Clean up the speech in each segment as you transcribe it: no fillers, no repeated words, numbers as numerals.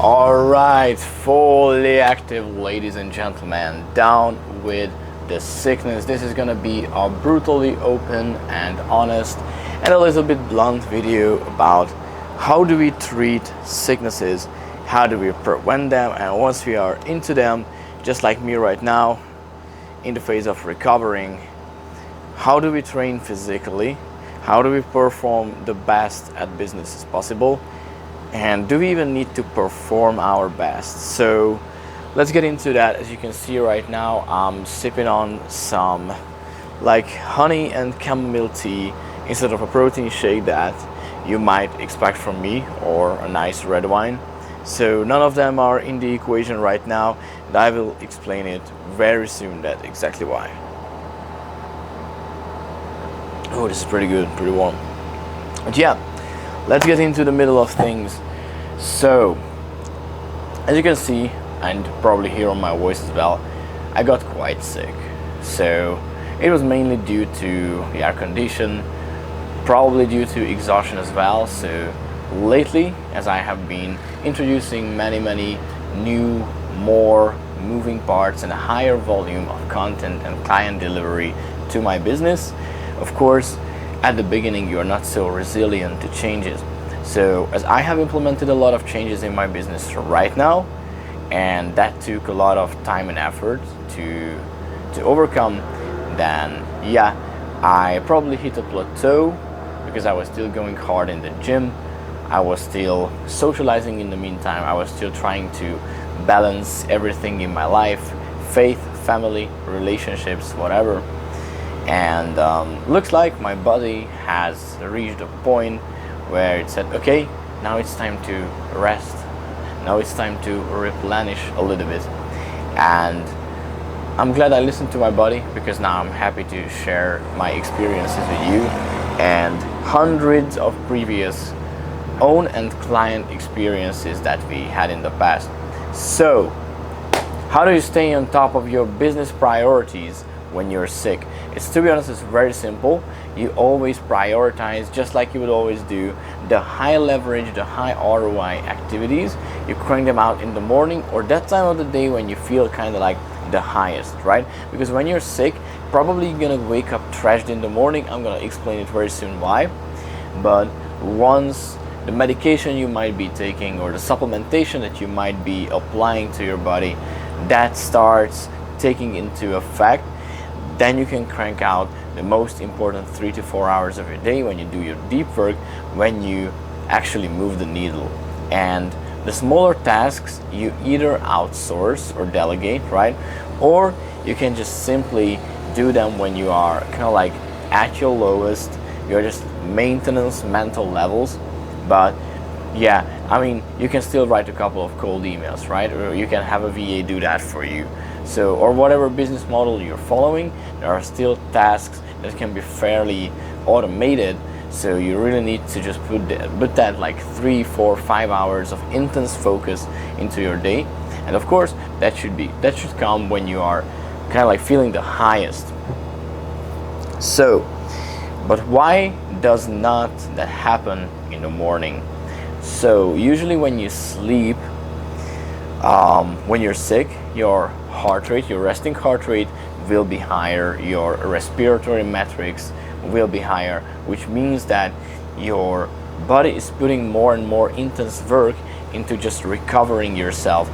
Alright, fully active, ladies and gentlemen, down with the sickness. This is gonna be a brutally open and honest and a little bit blunt video about how do we treat sicknesses, how do we prevent them, and once we are into them, just like me right now, in the phase of recovering, how do we train physically, how do we perform the best at business as possible, and do we even need to perform our best? So let's get into that. As you can see right now, I'm sipping on some like honey and chamomile tea instead of a protein shake that you might expect from me, or a nice red wine. So none of them are in the equation right now, and I will explain it very soon, that exactly why. Oh, this is pretty good, pretty warm. But yeah, let's get into the middle of things. So, as you can see, and probably hear on my voice as well, I got quite sick. So, it was mainly due to the air condition, probably due to exhaustion as well. So, lately, as I have been introducing many new, more moving parts and a higher volume of content and client delivery to my business, of course, at the beginning you are not so resilient to changes. So as I have implemented a lot of changes in my business right now, and that took a lot of time and effort to overcome, then yeah, I probably hit a plateau because I was still going hard in the gym. I was still socializing in the meantime. I was still trying to balance everything in my life, faith, family, relationships, whatever. And looks like my body has reached a point where it said, okay, now it's time to rest. Now it's time to replenish a little bit. And I'm glad I listened to my body, because now I'm happy to share my experiences with you and hundreds of previous own and client experiences that we had in the past. So, how do you stay on top of your business priorities when you're sick? To be honest, it's very simple. You always prioritize, just like you would always do, the high leverage, the high ROI activities. You crank them out in the morning or that time of the day when you feel kind of like the highest, right? Because when you're sick, probably you're gonna wake up trashed in the morning. I'm gonna explain it very soon why. But once the medication you might be taking or the supplementation that you might be applying to your body, that starts taking into effect, then you can crank out the most important 3 to 4 hours of your day when you do your deep work, when you actually move the needle. And the smaller tasks you either outsource or delegate, right? Or you can just simply do them when you are kind of like at your lowest, you're just maintenance mental levels. But yeah, I mean, you can still write a couple of cold emails, right? Or you can have a VA do that for you. So, or whatever business model you're following, there are still tasks that can be fairly automated. So you really need to just put that like 3, 4, 5 hours of intense focus into your day. And of course, that should come when you are kind of like feeling the highest. So, but why does not that happen in the morning? So usually when you sleep, when you're sick, your heart rate, your resting heart rate will be higher, your respiratory metrics will be higher, which means that your body is putting more and more intense work into just recovering yourself.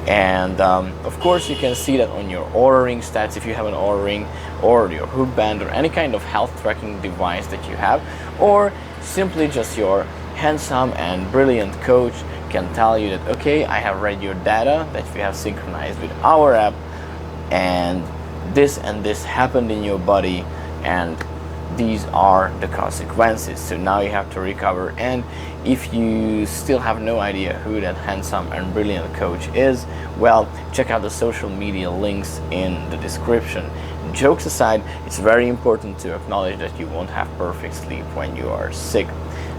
And of course you can see that on your Oura Ring stats if you have an Oura Ring, or your Hook Band, or any kind of health tracking device that you have, or simply just your handsome and brilliant coach can tell you that, okay, I have read your data that we have synchronized with our app, and this happened in your body, and these are the consequences. So now you have to recover. And if you still have no idea who that handsome and brilliant coach is, well, check out the social media links in the description. Jokes aside, it's very important to acknowledge that you won't have perfect sleep when you are sick.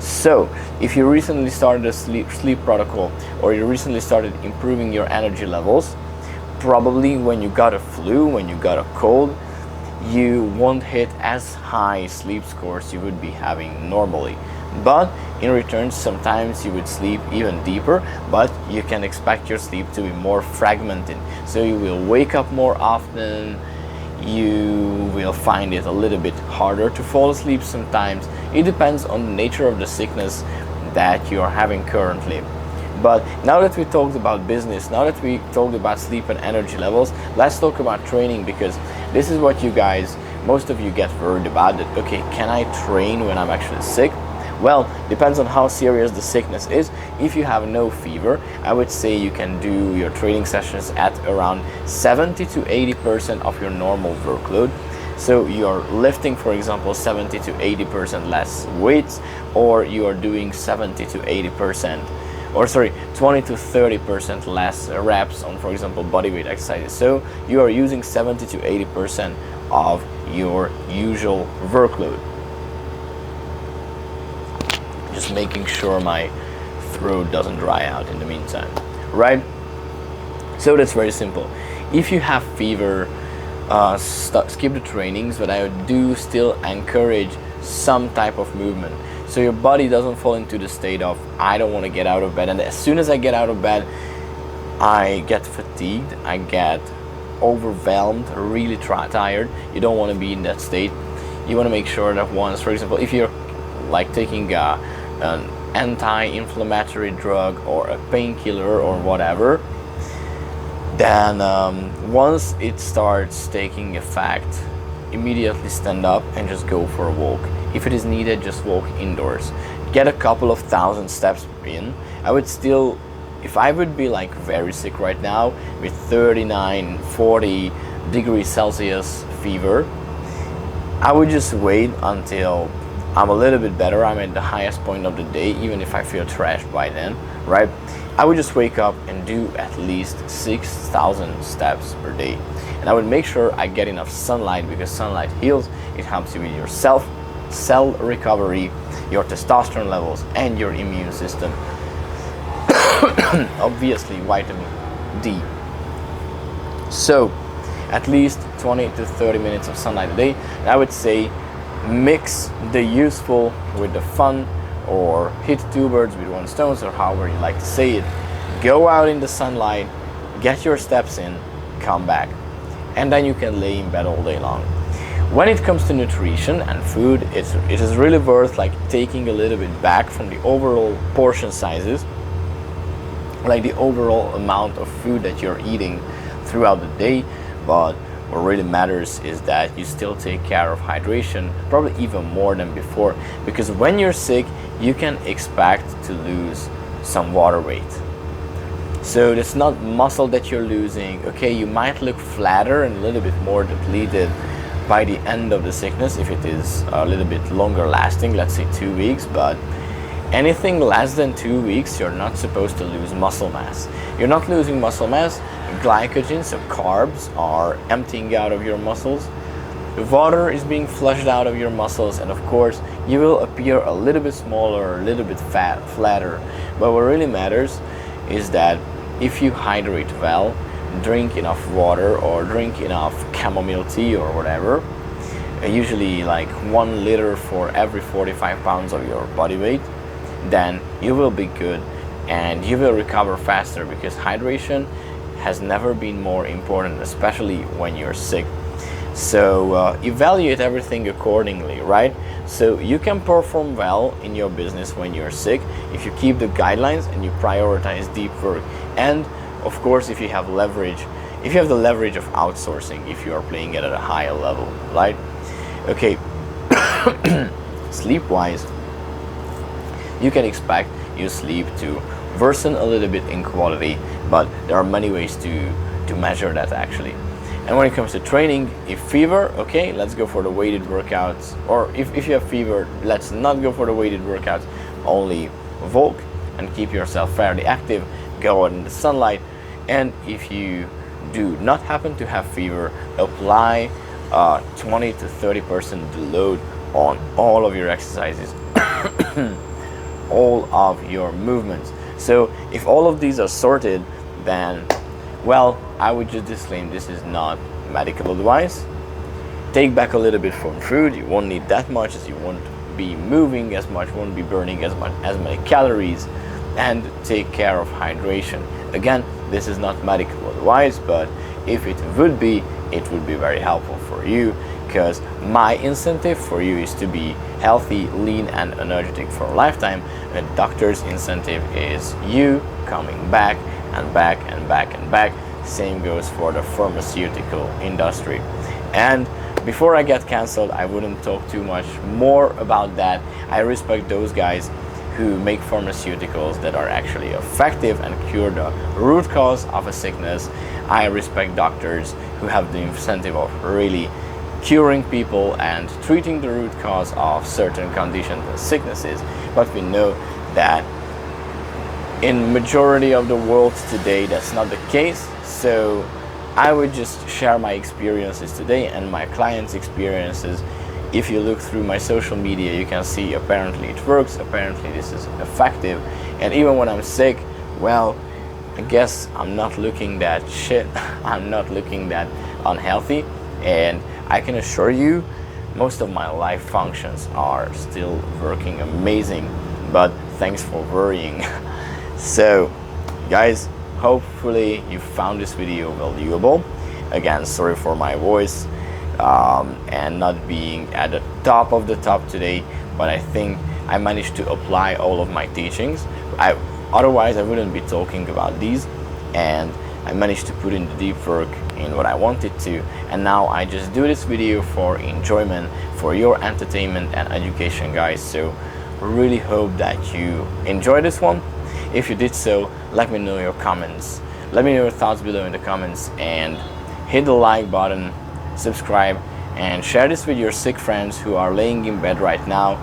So if you recently started a sleep protocol, or you recently started improving your energy levels, probably when you got a flu, when you got a cold, you won't hit as high sleep scores you would be having normally. But In return, sometimes you would sleep even deeper, but you can expect your sleep to be more fragmented. So you will wake up more often, you will find it a little bit harder to fall asleep sometimes. It depends on the nature of the sickness that you are having currently. But now that we talked about business, now that we talked about sleep and energy levels, let's talk about training, because this is what you guys, most of you get worried about. That, okay, can I train when I'm actually sick? Well, depends on how serious the sickness is. If you have no fever, I would say you can do your training sessions at around 70 to 80% of your normal workload. So you're lifting, for example, 70 to 80% less weights, or you are doing 70 to 80%, or sorry, 20 to 30% less reps on, for example, bodyweight exercises. So you are using 70 to 80% of your usual workload. Just making sure my throat doesn't dry out in the meantime, right? So that's very simple. If you have fever, skip the trainings, but I do still encourage some type of movement, so your body doesn't fall into the state of, I don't want to get out of bed, and as soon as I get out of bed, I get fatigued, I get overwhelmed, really tired. You don't want to be in that state. You want to make sure that once, for example, if you're like taking an anti-inflammatory drug or a painkiller or whatever, then once it starts taking effect, immediately stand up and just go for a walk. If it is needed, just walk indoors. Get a couple of thousand steps in. I would still, if I would be like very sick right now with 39, 40 degrees Celsius fever, I would just wait until I'm a little bit better, I'm at the highest point of the day, even if I feel trashed by then, right? I would just wake up and do at least 6,000 steps per day. And I would make sure I get enough sunlight, because sunlight heals. It helps you with your cell recovery, your testosterone levels, and your immune system. Obviously, vitamin D. So, at least 20 to 30 minutes of sunlight a day. And I would say mix the useful with the fun, or hit two birds with one stone, or however you like to say it. Go out in the sunlight, get your steps in, come back, and then you can lay in bed all day long. When it comes to nutrition and food, it is really worth like taking a little bit back from the overall portion sizes, like the overall amount of food that you're eating throughout the day. But what really matters is that you still take care of hydration, probably even more than before, because when you're sick, you can expect to lose some water weight. So it's not muscle that you're losing. Okay, you might look flatter and a little bit more depleted by the end of the sickness if it is a little bit longer lasting, let's say 2 weeks, but anything less than 2 weeks, you're not supposed to lose muscle mass. You're not losing muscle mass. Glycogen, so carbs, are emptying out of your muscles. The water is being flushed out of your muscles, and of course, you will appear a little bit smaller, a little bit flatter. But what really matters is that if you hydrate well, drink enough water, or drink enough chamomile tea or whatever, usually like 1 liter for every 45 pounds of your body weight, then you will be good and you will recover faster, because hydration has never been more important, especially when you're sick. So evaluate everything accordingly, right? So you can perform well in your business when you're sick if you keep the guidelines and you prioritize deep work. And of course, if you have leverage, if you have the leverage of outsourcing, if you are playing it at a higher level, right? Okay, sleep-wise, you can expect your sleep to worsen a little bit in quality, but there are many ways to measure that actually. And when it comes to training, if fever, okay, let's go for the weighted workouts. Or if you have fever, let's not go for the weighted workouts, only walk and keep yourself fairly active, go out in the sunlight. And if you do not happen to have fever, apply 20 to 30% load on all of your exercises, all of your movements. So if all of these are sorted, then, well, I would just disclaim this is not medical advice. Take back a little bit from food. You won't need that much, as you won't be moving as much, won't be burning as many calories, and take care of hydration. Again, this is not medical advice, but if it would be very helpful for you, because my incentive for you is to be healthy, lean, and energetic for a lifetime. A doctor's incentive is you coming back and back and back and back. Same goes for the pharmaceutical industry. And before I get cancelled, I wouldn't talk too much more about that. I respect those guys who make pharmaceuticals that are actually effective and cure the root cause of a sickness. I respect doctors who have the incentive of really curing people and treating the root cause of certain conditions and sicknesses. But we know that in majority of the world today, that's not the case. So I would just share my experiences today and my clients' experiences. If you look through my social media, you can see apparently it works, apparently this is effective. And even when I'm sick, well, I guess I'm not looking that shit. I'm not looking that unhealthy. And I can assure you, most of my life functions are still working amazing. But thanks for worrying. So, guys, hopefully you found this video valuable. Again, sorry for my voice and not being at the top of the top today, but I think I managed to apply all of my teachings. Otherwise I wouldn't be talking about these, and I managed to put in the deep work in what I wanted to, and now I just do this video for enjoyment, for your entertainment and education, guys. So really hope that you enjoyed this one. If you did so, let me know your comments, let me know your thoughts below in the comments, and hit the like button, subscribe, and share this with your sick friends who are laying in bed right now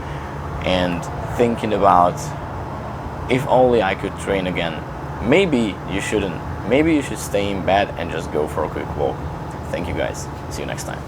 and thinking about, if only I could train again. Maybe you shouldn't. Maybe you should stay in bed and just go for a quick walk. Thank you guys. See you next time.